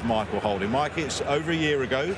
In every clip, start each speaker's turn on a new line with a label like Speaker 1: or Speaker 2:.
Speaker 1: Michael Holding. Mike, it's over a year ago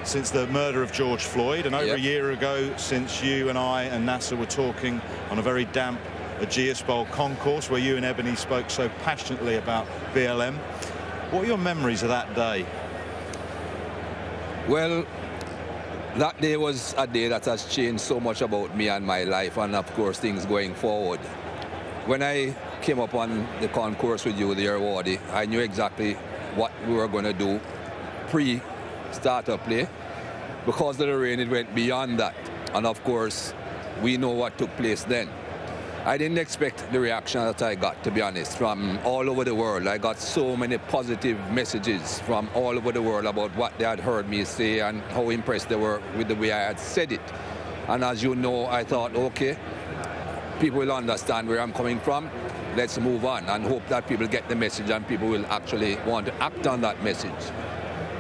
Speaker 1: since the murder of George Floyd, and over a year ago since you and I and Nasser were talking on a very damp Ageas Bowl concourse where you and Ebony spoke so passionately about BLM. What are your memories of that day?
Speaker 2: Well, that day was a day that has changed so much about me and my life, and of course things going forward. When I came up on the concourse with you there, Wardy, I knew exactly what we were going to do pre-starter play. Because of the rain, it went beyond that. And of course, we know what took place then. I didn't expect the reaction that I got, to be honest, from all over the world. I got so many positive messages from all over the world about what they had heard me say and how impressed they were with the way I had said it. And as you know, I thought, okay, people will understand where I'm coming from. Let's move on and hope that people get the message and people will actually want to act on that message.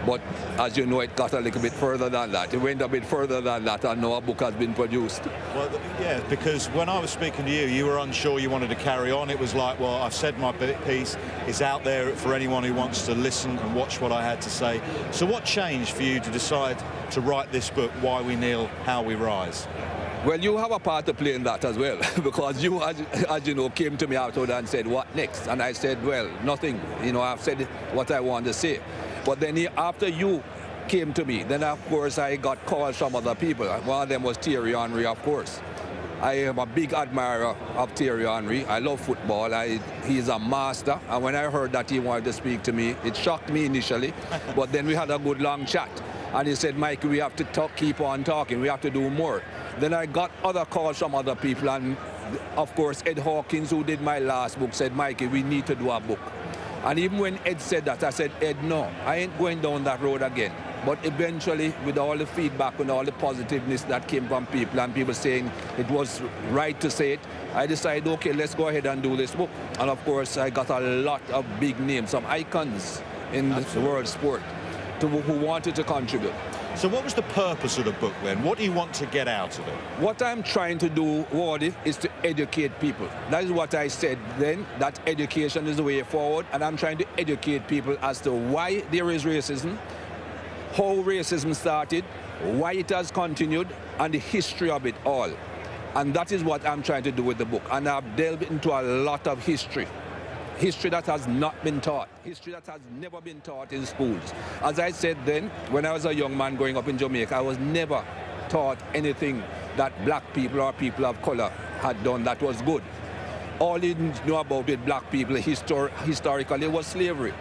Speaker 2: But as you know, it got a little bit further than that. It went a bit further than that, and now a book has been produced.
Speaker 1: Well, yeah, because when I was speaking to you, you were unsure you wanted to carry on. It was like, well, I've said my piece. It's out there for anyone who wants to listen and watch what I had to say. So what changed for you to decide to write this book, Why We Kneel, How We Rise?
Speaker 2: Well, you have a part to play in that as well, because you, as you know, came to me afterward and said, what next? And I said, well, nothing. You know, I've said what I want to say. But then after you came to me, then of course I got calls from other people. One of them was Thierry Henry, of course. I am a big admirer of Thierry Henry. I love football. He's a master. And when I heard that he wanted to speak to me, it shocked me initially. But then we had a good long chat. And he said, Mike, we have to keep on talking. We have to do more. Then I got other calls from other people. And of course, Ed Hawkins, who did my last book, said, Mikey, we need to do a book. And even when Ed said that, I said, Ed, no, I ain't going down that road again. But eventually, with all the feedback and all the positiveness that came from people and people saying it was right to say it, I decided, okay, let's go ahead and do this book. And of course, I got a lot of big names, some icons in the world sport who wanted to contribute.
Speaker 1: So what was the purpose of the book then? What do you want to get out of it?
Speaker 2: What I'm trying to do, Wardy, is to educate people. That is what I said then, that education is the way forward, and I'm trying to educate people as to why there is racism, how racism started, why it has continued, and the history of it all. And that is what I'm trying to do with the book. And I've delved into a lot of history. History that has not been taught, history that has never been taught in schools. As I said then, when I was a young man growing up in Jamaica, I was never taught anything that black people or people of color had done that was good. All you know about with black people historically was slavery.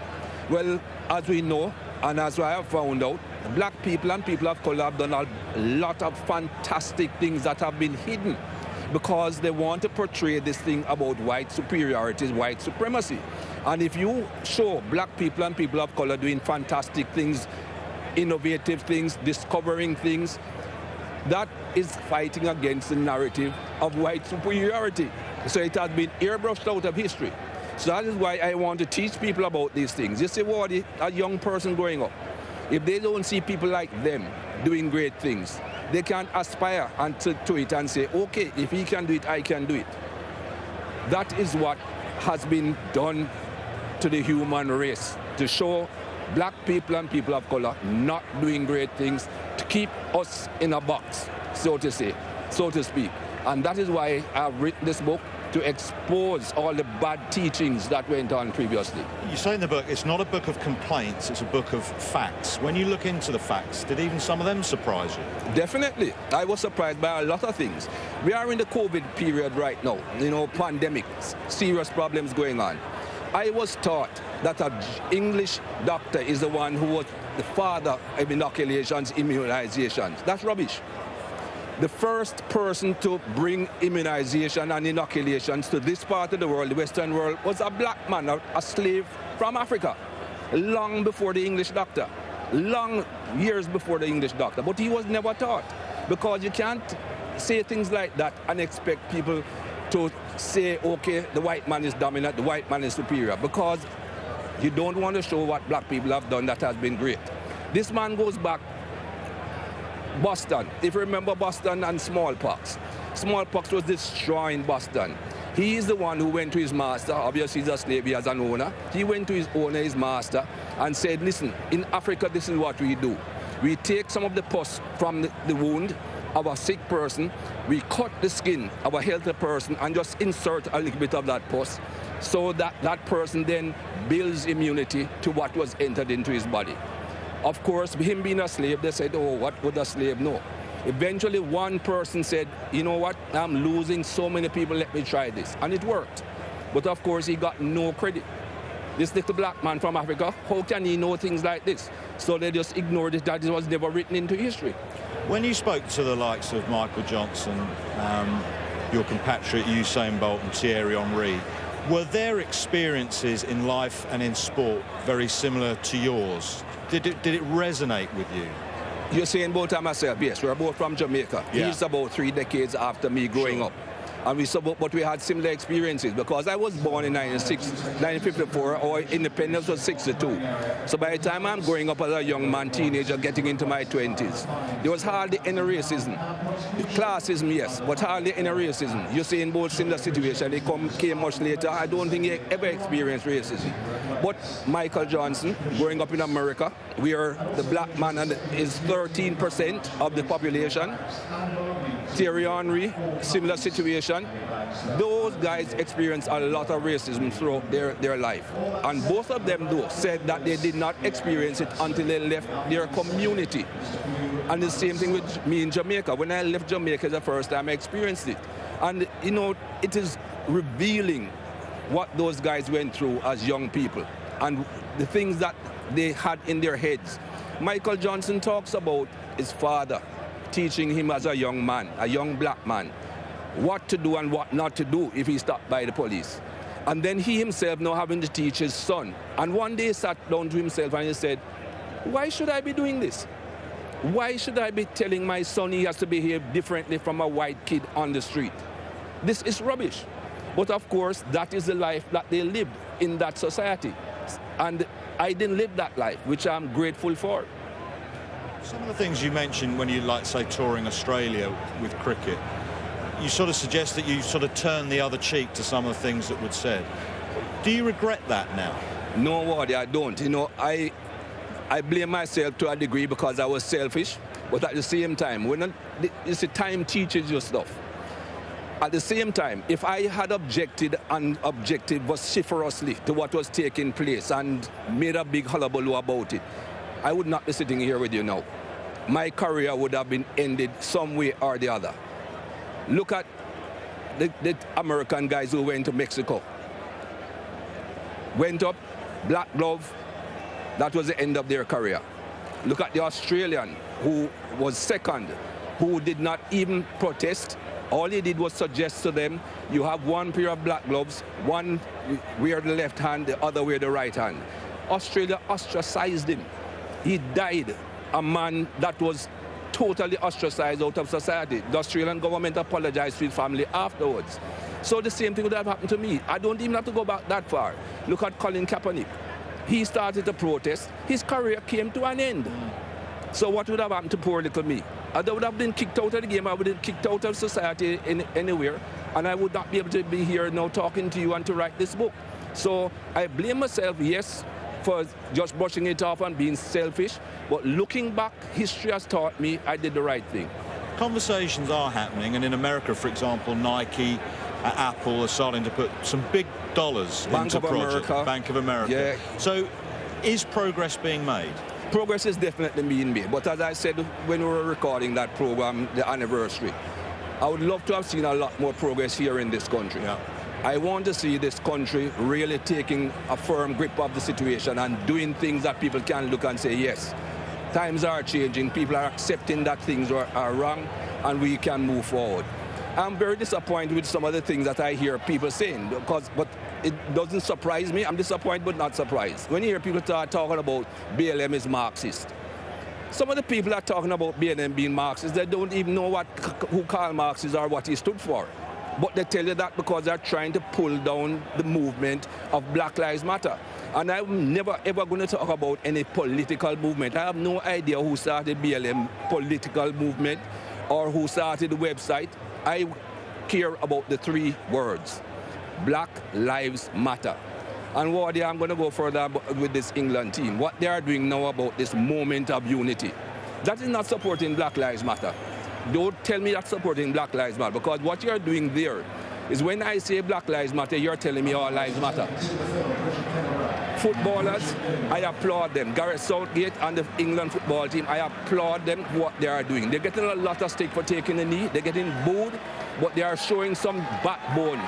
Speaker 2: Well, as we know, and as I have found out, black people and people of color have done a lot of fantastic things that have been hidden, because they want to portray this thing about white superiority, white supremacy. And if you show black people and people of color doing fantastic things, innovative things, discovering things, that is fighting against the narrative of white superiority. So it has been airbrushed out of history. So that is why I want to teach people about these things. You see, what a young person growing up, if they don't see people like them doing great things, they can aspire to it and say, okay, if he can do it, I can do it. That is what has been done to the human race, to show black people and people of color not doing great things, to keep us in a box, so to say, so to speak. And that is why I've written this book, to expose all the bad teachings that went on previously.
Speaker 1: You say in the book, it's not a book of complaints, it's a book of facts. When you look into the facts, did even some of them surprise you?
Speaker 2: Definitely. I was surprised by a lot of things. We are in the COVID period right now, you know, pandemic, serious problems going on. I was taught that an English doctor is the one who was the father of inoculations, immunizations. That's rubbish. The first person to bring immunization and inoculations to this part of the world, the Western world, was a black man, a slave from Africa, long before the English doctor, long years before the English doctor. But he was never taught, because you can't say things like that and expect people to say, okay, the white man is dominant, the white man is superior, because you don't want to show what black people have done that has been great. This man goes back Boston. If you remember Boston and smallpox. Smallpox was destroying Boston. He is the one who went to his master. Obviously, he's a slave, he has an owner. He went to his owner, his master, and said, listen, in Africa, this is what we do. We take some of the pus from the wound of a sick person, we cut the skin of a healthy person and just insert a little bit of that pus so that that person then builds immunity to what was entered into his body. Of course, him being a slave, they said, oh, what would a slave know? Eventually, one person said, you know what, I'm losing so many people, let me try this. And it worked. But of course, he got no credit. This little black man from Africa, how can he know things like this? So they just ignored it, that it was never written into history.
Speaker 1: When you spoke to the likes of Michael Johnson, your compatriot Usain Bolt and Thierry Henry, were their experiences in life and in sport very similar to yours? Did it resonate with you?
Speaker 2: Usain Bolt and myself, yes, we're both from Jamaica.
Speaker 1: Yeah.
Speaker 2: He's about 3 decades after me growing up. And but we had similar experiences because I was born in 1954, our independence was 62. So by the time I'm growing up as a young man, teenager, getting into my 20s, there was hardly any racism. Classism, yes, but hardly any racism. Usain Bolt, similar situation, he came much later. I don't think he ever experienced racism. But Michael Johnson, growing up in America, where the black man is 13% of the population, Thierry Henry, similar situation. Those guys experienced a lot of racism throughout their life. And both of them, though, said that they did not experience it until they left their community. And the same thing with me in Jamaica. When I left Jamaica the first time, I experienced it. And, you know, it is revealing what those guys went through as young people and the things that they had in their heads. Michael Johnson talks about his father teaching him as a young man, a young black man, what to do and what not to do if he's stopped by the police. And then he himself now having to teach his son. And one day he sat down to himself and he said, why should I be doing this? Why should I be telling my son he has to behave differently from a white kid on the street? This is rubbish. But of course, that is the life that they lived in that society. And I didn't live that life, which I'm grateful for.
Speaker 1: Some of the things you mentioned when you, like, say, touring Australia with cricket, you sort of suggest that you sort of turn the other cheek to some of the things that were said. Do you regret that now? No,
Speaker 2: Wardy, I don't. You know, I blame myself to a degree because I was selfish, but at the same time, time teaches you stuff. At the same time, if I had objected and objected vociferously to what was taking place and made a big hullabaloo about it, I would not be sitting here with you now. My career would have been ended some way or the other. Look at the American guys who went to Mexico. Went up, black glove, that was the end of their career. Look at the Australian who was second, who did not even protest. All he did was suggest to them, you have one pair of black gloves, one wear the left hand, the other wear the right hand. Australia ostracized him. He died, a man that was totally ostracized out of society. The Australian government apologized to his family afterwards. So the same thing would have happened to me. I don't even have to go back that far. Look at Colin Kaepernick. He started a protest. His career came to an end. So what would have happened to poor little me? I would have been kicked out of the game. I would have been kicked out of society anywhere. And I would not be able to be here now talking to you and to write this book. So I blame myself, yes, for just brushing it off and being selfish. But looking back, history has taught me I did the right thing.
Speaker 1: Conversations are happening. And in America, for example, Nike, Apple are starting to put some big dollars into projects. Bank of America.
Speaker 2: Yeah.
Speaker 1: So is progress being made?
Speaker 2: Progress is definitely being made. But as I said when we were recording that program, the anniversary, I would love to have seen a lot more progress here in this country.
Speaker 1: Yeah.
Speaker 2: I want to see this country really taking a firm grip of the situation and doing things that people can look and say, yes, times are changing, people are accepting that things are wrong, and we can move forward. I'm very disappointed with some of the things that I hear people saying, but it doesn't surprise me. I'm disappointed but not surprised. When you hear people talking about BLM is Marxist, some of the people that are talking about BLM being Marxist, they don't even know who Karl Marx is or what he stood for. But they tell you that because they're trying to pull down the movement of Black Lives Matter. And I'm never ever going to talk about any political movement. I have no idea who started BLM political movement or who started the website. I care about the 3 words. Black Lives Matter. And Wardy, I'm going to go further with this England team. What they are doing now about this moment of unity, that is not supporting Black Lives Matter. Don't tell me that's supporting Black Lives Matter, because what you're doing there is when I say Black Lives Matter, you're telling me all lives matter. Footballers, I applaud them. Gareth Southgate and the England football team, I applaud them for what they are doing. They're getting a lot of stick for taking a knee. They're getting booed, but they are showing some backbone.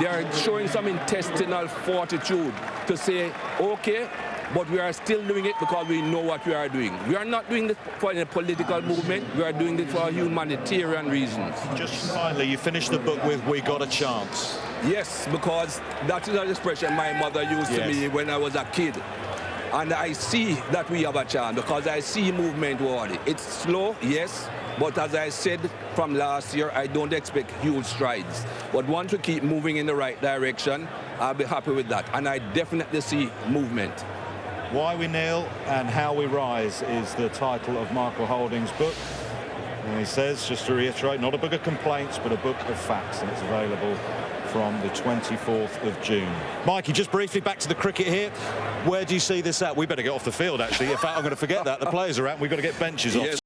Speaker 2: They are showing some intestinal fortitude to say, okay, but we are still doing it because we know what we are doing. We are not doing this for a political movement. We are doing it for humanitarian reasons.
Speaker 1: Just finally, you finished the book with "We Got a Chance."
Speaker 2: Yes, because that is an expression my mother used to me when I was a kid. And I see that we have a chance because I see movement, Wardy. It's slow, yes, but as I said from last year, I don't expect huge strides. But once we keep moving in the right direction, I'll be happy with that. And I definitely see movement.
Speaker 1: Why We Kneel and How We Rise is the title of Michael Holding's book. And he says, just to reiterate, not a book of complaints, but a book of facts, and it's available from the 24th of June. Mikey, just briefly back to the cricket here. Where do you see this at? We better get off the field, actually. In fact, I'm going to forget that. The players are out. We've got to get benches off.
Speaker 2: Yes.